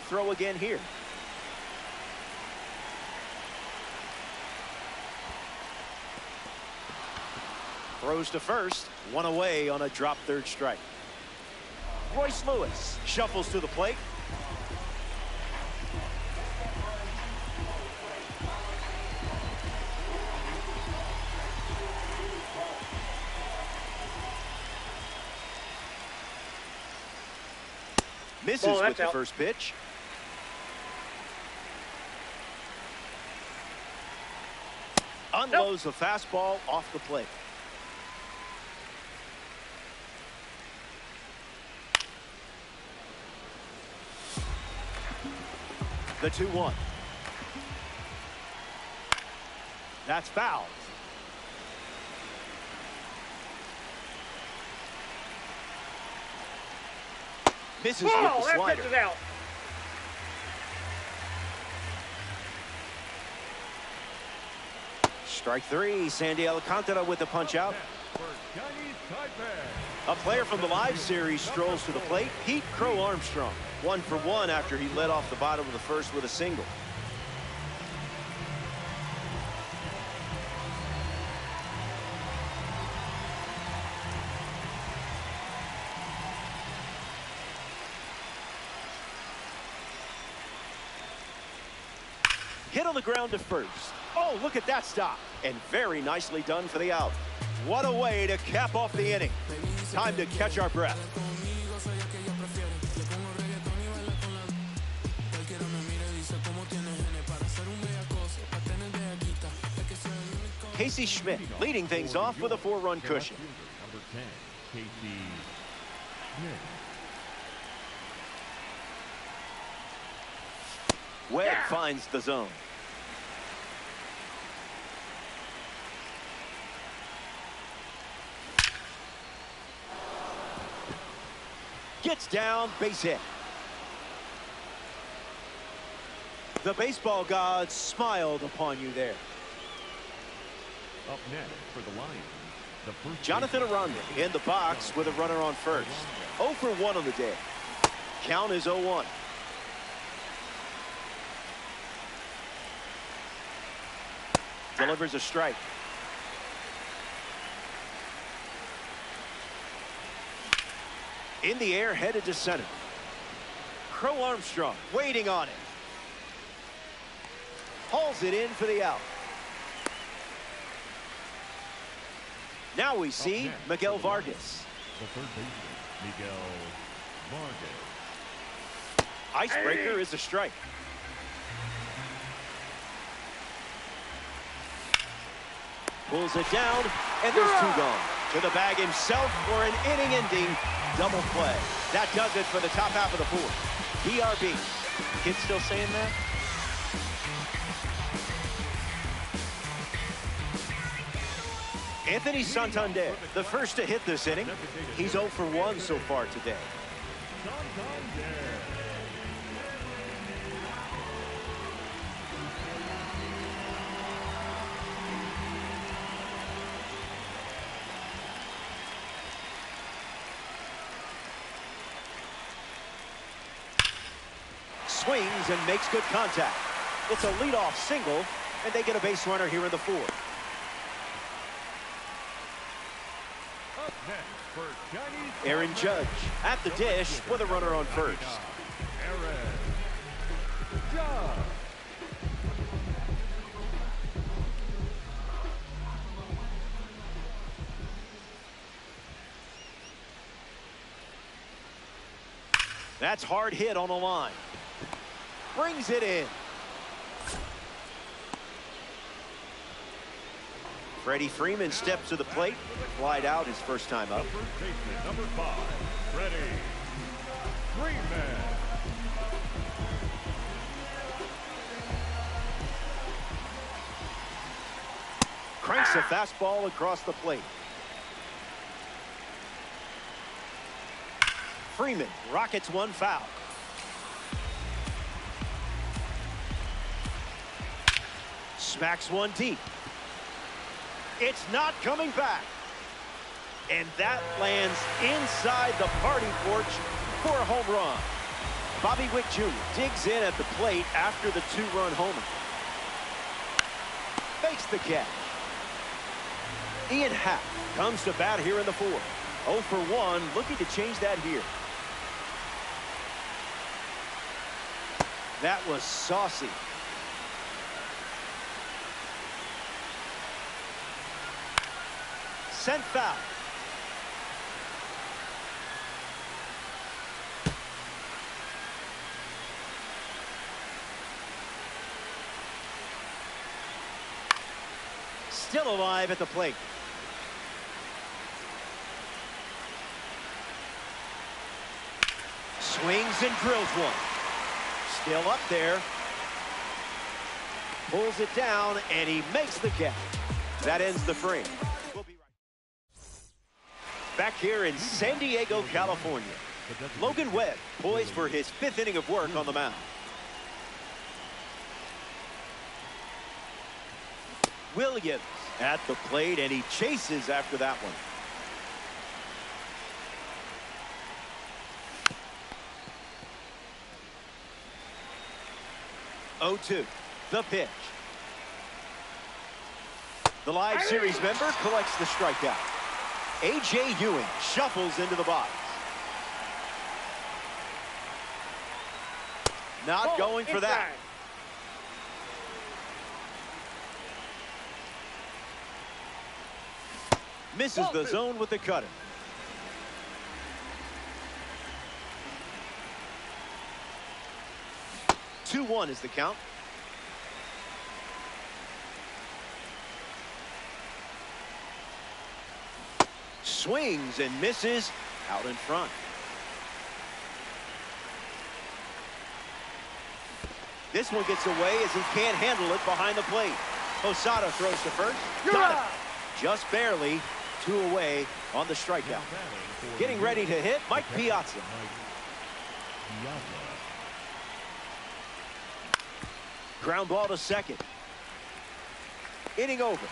throw again here. Throws to first. One away on a drop third strike. Royce Lewis shuffles to the plate. Misses with the first pitch. Unloads the fastball off the plate. The 2-1. That's foul. Misses with the slider. That out. Strike three. Sandy Alcantara with the punch out. A player from the live series strolls to the plate. Pete Crow Armstrong. 1 for 1 after he led off the bottom of the first with a single. Hit on the ground to first. Oh, look at that stop. And very nicely done for the out. What a way to cap off the inning. Time to catch our breath. Casey Schmidt leading things off with a 4-run cushion. Number 10, Casey Schmidt. Webb finds the zone. Gets down, base hit. The baseball gods smiled upon you there. Up next for the Lions, the first Jonathan Aranda in the box with a runner on first. 0 for 1 on the day. Count is 0-1. Delivers a strike. In the air, headed to center. Crow Armstrong waiting on it. Hauls it in for the out. Now we see Miguel Vargas. The third baseman, Miguel Vargas. Icebreaker is a strike. Pulls it down, and there's 2 gone. To the bag himself for an inning-ending double play. That does it for the top half of the 4th. BRB. Kids still saying that? Anthony Santander, the first to hit this inning. He's 0 for 1 so far today. Swings and makes good contact. It's a leadoff single, and they get a base runner here in the 4th. Aaron Judge at the dish with a runner on first. Aaron Judge. That's hard hit on the line. Brings it in. Freddie Freeman steps to the plate. Flied out his first time up. First baseman, number 5, Freddie Freeman. Cranks a fastball across the plate. Freeman rockets one foul. Smacks one deep. It's not coming back. And that lands inside the party porch for a home run. Bobby Wick Jr. digs in at the plate after the two-run homer. Makes the catch. Ian Happ comes to bat here in the fourth. 0 for 1, looking to change that here. That was saucy. Sent foul. Still alive at the plate. Swings and drills one. Still up there. Pulls it down, and he makes the catch. That ends the frame. We'll be right back here in San Diego, California. Logan Webb poised for his 5th inning of work on the mound. Williams at the plate, and he chases after that one. Oh-2, the pitch. The live series member collects the strikeout. A.J. Ewing shuffles into the box. Not going for that. Misses the zone with the cutter. Two-1 is the count. Swings and misses out in front. This one gets away as he can't handle it behind the plate. Posada throws to first. Got it. Just barely. 2 away on the strikeout. Getting ready to hit, Mike Piazza. Ground ball to second. Inning over.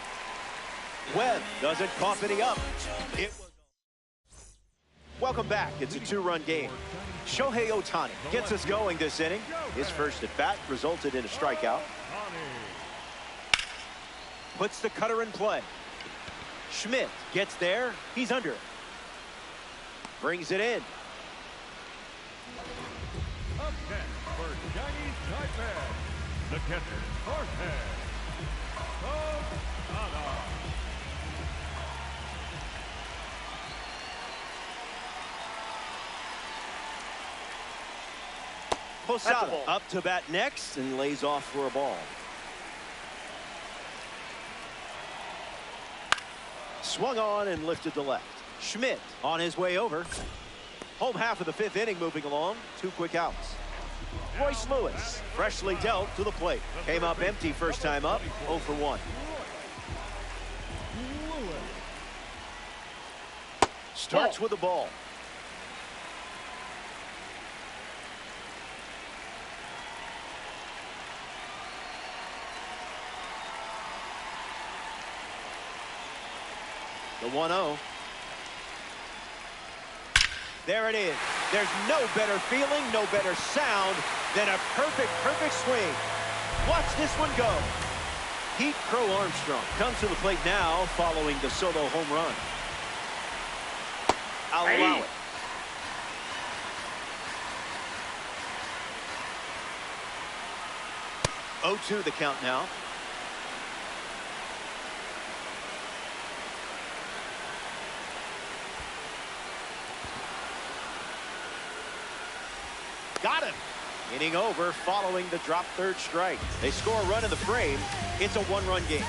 Webb doesn't cough any up. Welcome back. It's a 2-run game. Shohei Ohtani gets us going this inning. His first at bat resulted in a strikeout. Puts the cutter in play. Schmidt gets there. He's under it. Brings it in. Up next for Chinese Taipei, the catcher, Jorge Posada. Posada up to bat next and lays off for a ball. Swung on and lifted to left. Schmidt on his way over. Home half of the 5th inning moving along. 2 quick outs. Royce Lewis freshly dealt to the plate. Came up empty first time up. 0 for 1. Starts with the ball. The 1-0. There it is. There's no better feeling, no better sound than a perfect swing. Watch this one go. Pete Crow Armstrong comes to the plate now following the solo home run. I'll allow it. Oh-2 the count now. Got him. Inning over following the drop third strike. They score a run in the frame. It's a 1-run game.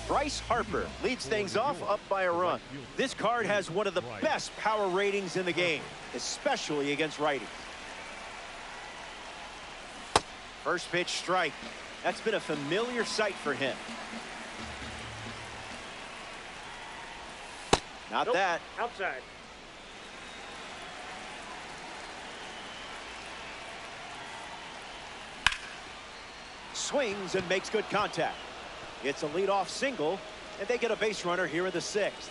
Bryce Harper leads things off up by a run. This card has one of the best power ratings in the game, especially against righties. First pitch strike. That's been a familiar sight for him. Not Nope. that. Outside. Swings and makes good contact. It's a leadoff single, and they get a base runner here in the 6th.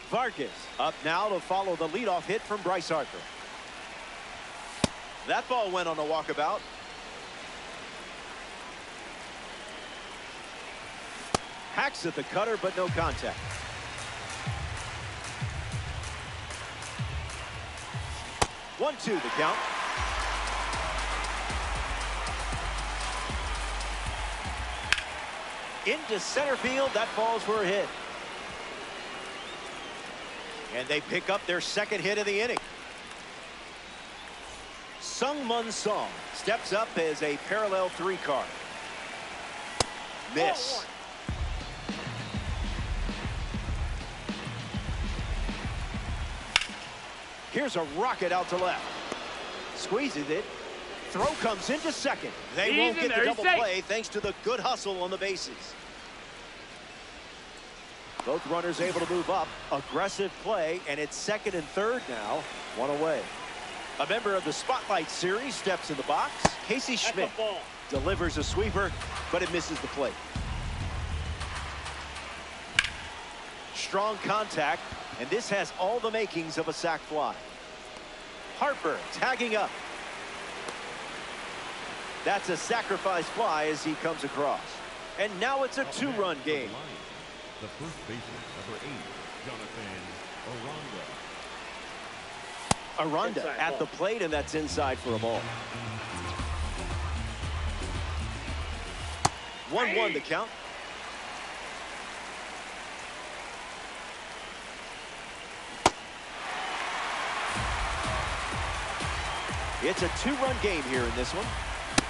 Vargas up now to follow the leadoff hit from Bryce Harper. That ball went on a walkabout. Hacks at the cutter, but no contact. One-two the count. Into center field. That falls for a hit. And they pick up their second hit of the inning. Sung-Mun Song steps up as a parallel 3 card. Miss. Here's a rocket out to left. Squeezes it. Throw comes into second. They won't get the double play thanks to the good hustle on the bases. Both runners able to move up. Aggressive play, and it's second and third now. One away. A member of the Spotlight Series steps in the box. Casey Schmidt delivers a sweeper, but it misses the plate. Strong contact, and this has all the makings of a sac fly. Harper tagging up. That's a sacrifice fly as he comes across. And now it's a 2-run game. The first baseman, number 8, Jonathan Aranda. Aranda at the plate, and that's inside for a ball. 1-1 the count. It's a 2-run game here in this one.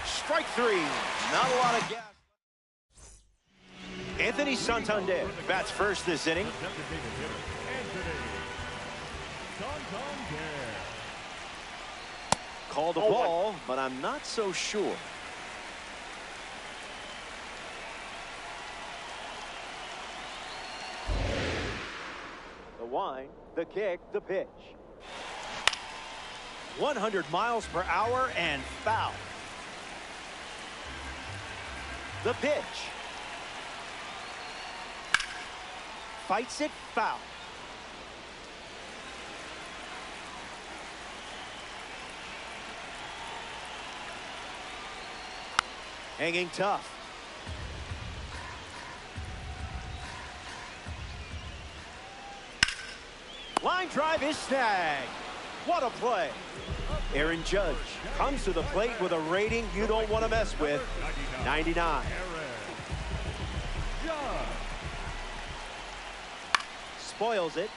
Strike 3. Not a lot of gas. Anthony Santander bats first this inning. Called a ball, but I'm not so sure. The wind, the kick, the pitch. 100 miles per hour and foul. The pitch. Fights it, foul. Hanging tough. Line drive is snagged. What a play. Aaron Judge comes to the plate with a rating you don't want to mess with. 99. Spoils it.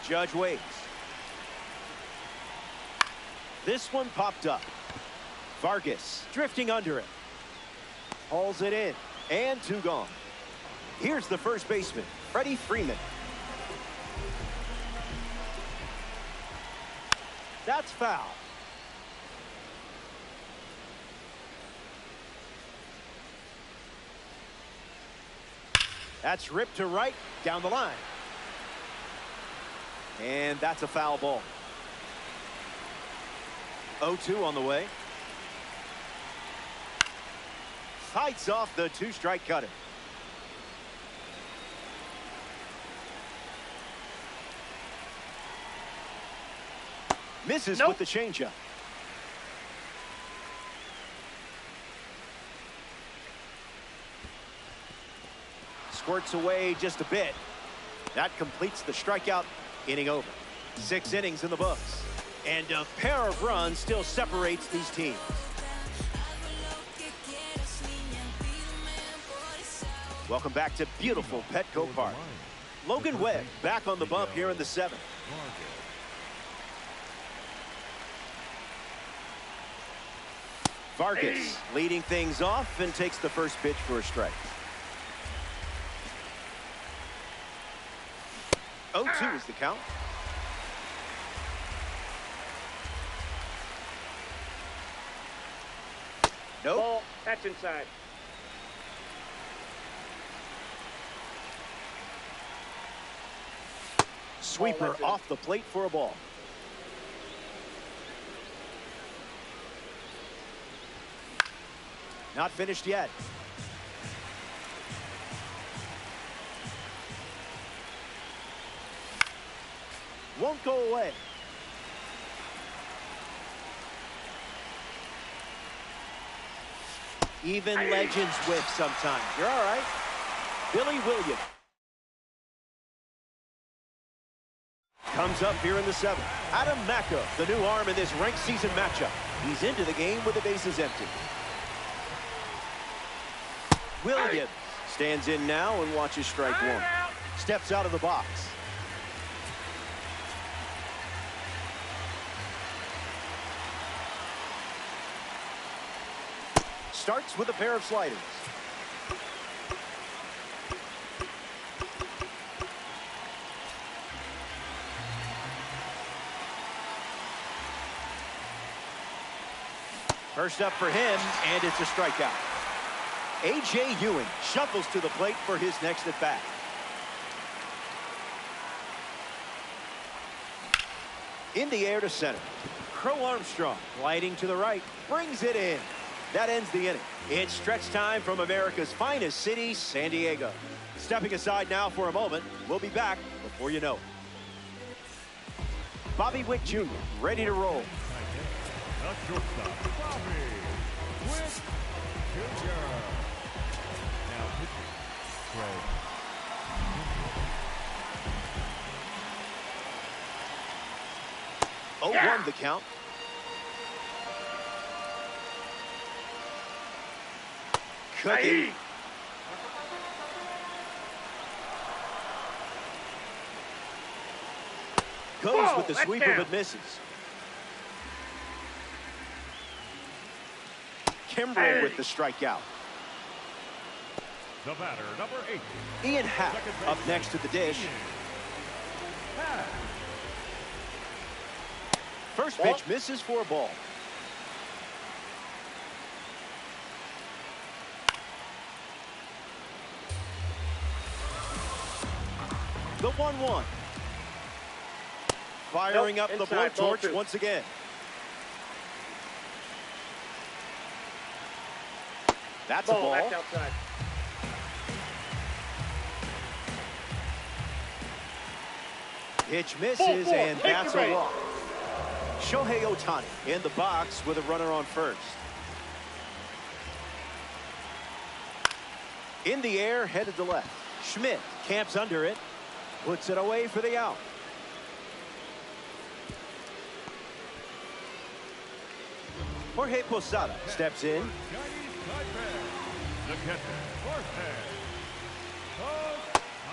Judge waits. This one popped up. Vargas drifting under it. Hauls it in. And 2 gone. Here's the first baseman, Freddie Freeman. That's foul. That's ripped to right, down the line. And that's a foul ball. 0-2 on the way. Fights off the 2-strike cutter. Misses with the changeup. Squirts away just a bit. That completes the strikeout. Inning over. 6 innings in the books. And a pair of runs still separates these teams. Welcome back to beautiful Petco Park. Logan Webb back on the bump here in the 7th. Vargas leading things off and takes the first pitch for a strike. 0-2 is the count. Nope. Ball, that's inside. Sweeper off the plate for a ball. Not finished yet. Won't go away. Even legends whiff sometimes. You're all right. Billy Williams comes up here in the 7th. Adam Macca, the new arm in this ranked season matchup. He's into the game with the bases empty. Williams stands in now and watches strike one. Steps out of the box. Starts with a pair of sliders. First up for him, and it's a strikeout. A.J. Ewing shuffles to the plate for his next at-bat. In the air to center. Crow Armstrong gliding to the right, brings it in. That ends the inning. It's stretch time from America's finest city, San Diego. Stepping aside now for a moment. We'll be back before you know it. Bobby Witt Jr. ready to roll. The shortstop, Bobby Witt Jr. Now pitching, Craig. 0-1 the count. Cooking. Goes with the sweeper but misses. Kimbrel with the strikeout. The batter, number 8. Ian Happ up next to the dish. First pitch misses for a ball. The 1-1. Firing up the blowtorch once again. That's a ball. That's outside. Pitch misses, and that's a walk. Shohei Ohtani in the box with a runner on first. In the air, headed to left. Schmidt camps under it, puts it away for the out. Jorge Posada steps in.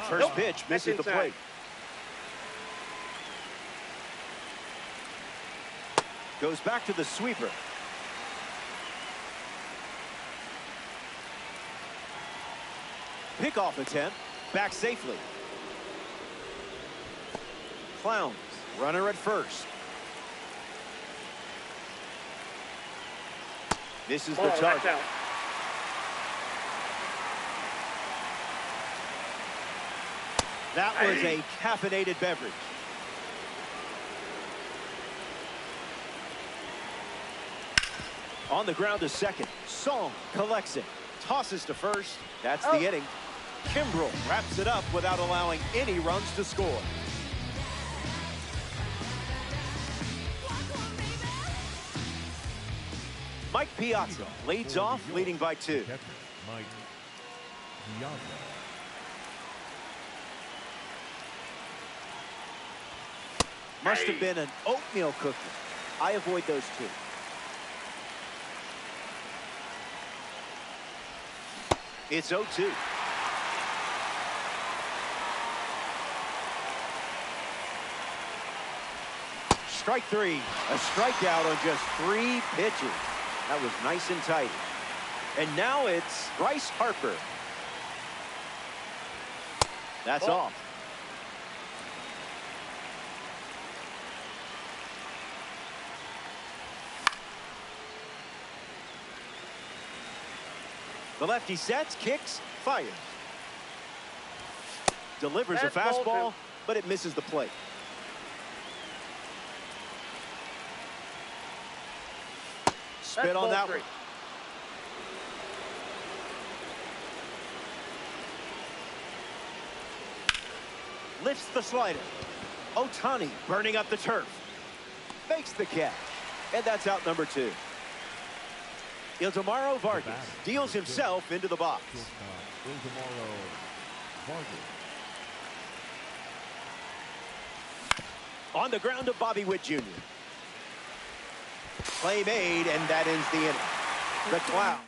First pitch misses the plate. Goes back to the sweeper. Pickoff attempt. Back safely. Clowns. Runner at first. This is the target. That was a caffeinated beverage. On the ground to second. Song collects it. Tosses to first. That's the inning. Kimbrel wraps it up without allowing any runs to score. Mike Piazza leads off, leading by 2. Mike Piazza. Must have been an oatmeal cookie. I avoid those two. It's 0-2. Strike 3. A strikeout on just 3 pitches. That was nice and tight. And now it's Bryce Harper. That's off. The lefty sets, kicks, fires. Delivers a fastball, but it misses the plate. Spit on that one. Lifts the slider. Ohtani burning up the turf. Makes the catch. And that's out number 2. Ildemaro Vargas deals himself into the box. On the ground to Bobby Witt Jr. Play made, and that ends the inning. The Clown.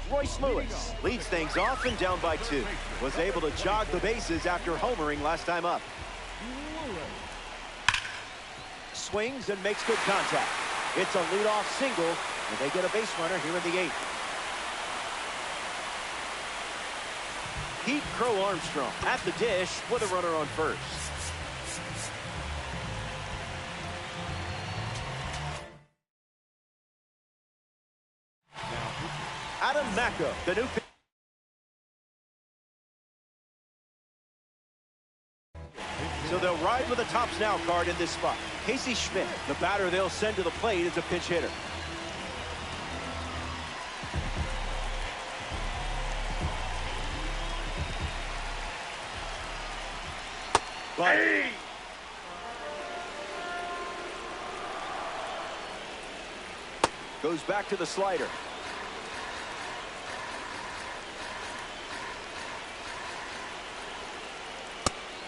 Royce Lewis leads things off and down by 2. Was able to jog the bases after homering last time up. Swings and makes good contact. It's a leadoff single, and they get a base runner here in the 8th. Pete Crow Armstrong at the dish with a runner on first. Adam Macko, the new pitcher. So they'll ride with a tops now card in this spot. Casey Schmidt, the batter they'll send to the plate, is a pinch hitter. But goes back to the slider.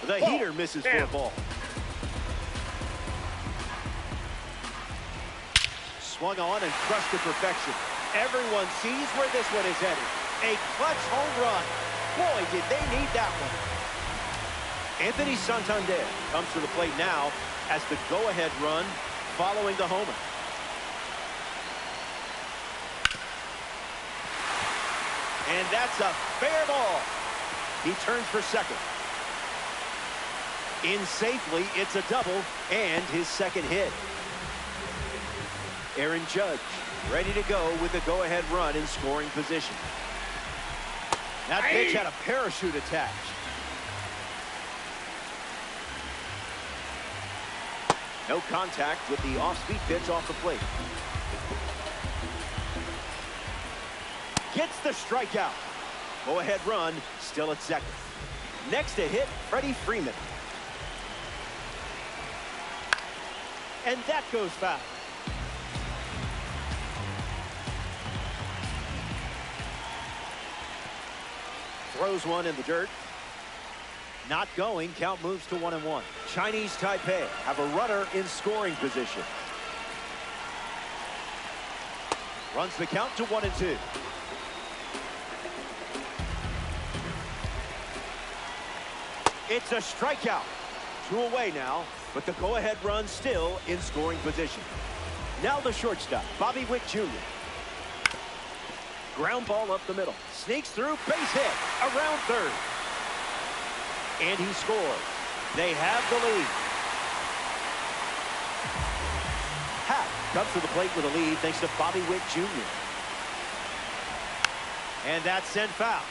The heater misses for a ball. Swung on and crushed to perfection. Everyone sees where this one is headed. A clutch home run. Boy, did they need that one. Anthony Santander comes to the plate now as the go-ahead run following the homer. And that's a fair ball. He turns for second. In safely, it's a double and his second hit. Aaron Judge ready to go with the go-ahead run in scoring position. That pitch had a parachute attached. No contact with the off-speed pitch off the plate. Gets the strikeout. Go-ahead run still at second. Next to hit, Freddie Freeman. And that goes foul. Throws one in the dirt. Not going. Count moves to 1-1. Chinese Taipei have a runner in scoring position. Runs the count to 1-2. It's a strikeout. 2 away now, but the go-ahead run still in scoring position. Now the shortstop, Bobby Witt Jr. Ground ball up the middle. Sneaks through, base hit, around third. And he scores. They have the lead. Happ comes to the plate with a lead thanks to Bobby Witt Jr. And that's sent foul.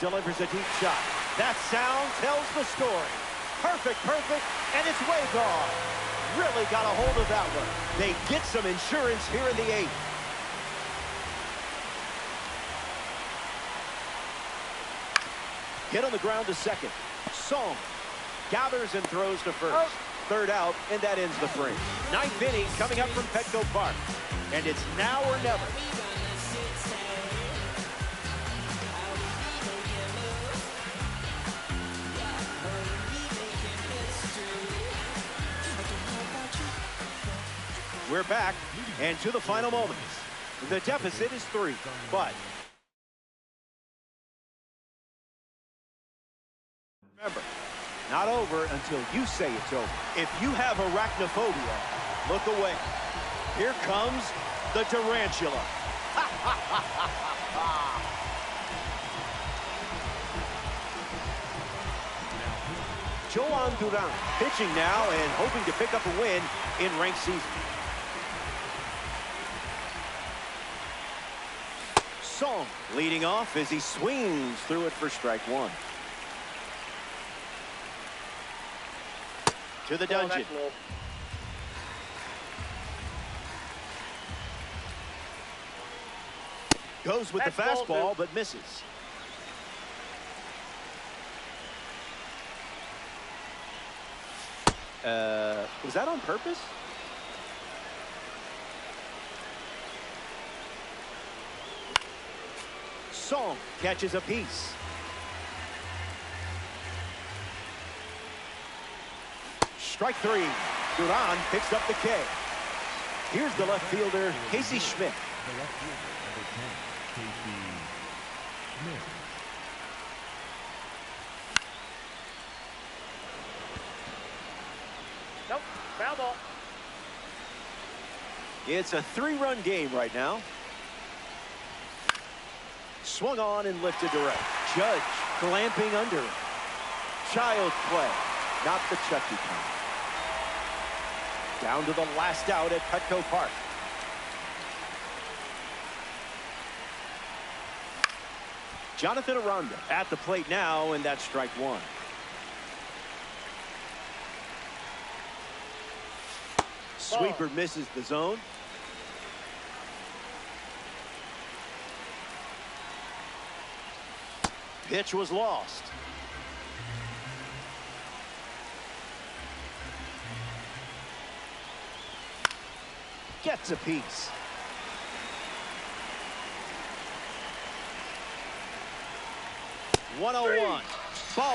Delivers a deep shot. That sound tells the story. Perfect, and it's way gone. Really got a hold of that one. They get some insurance here in the 8th. Hit on the ground to second. Song gathers and throws to first. Third out, and that ends the frame. 9th inning coming up from Petco Park. And it's now or never. We're back, and to the final moments. The deficit is 3, but remember, not over until you say it's over. If you have arachnophobia, look away. Here comes the tarantula. Jhoan Duran pitching now and hoping to pick up a win in ranked season. Song leading off as he swings through it for strike one. To the dungeon. Goes with the fastball, but misses. Was that on purpose? Song catches a piece. Strike three. Duran picks up the K. Here's the left fielder, Casey Schmidt. The left fielder, number 10, Casey Schmidt. Nope, foul ball. It's a 3-run game right now. Swung on and lifted to right. Judge clamping under it. Child's play, not the Chucky kind. Down to the last out at Petco Park. Jonathan Aranda at the plate now, and that's strike one. Sweeper misses the zone. Pitch was lost. Gets a piece. .101. Ball.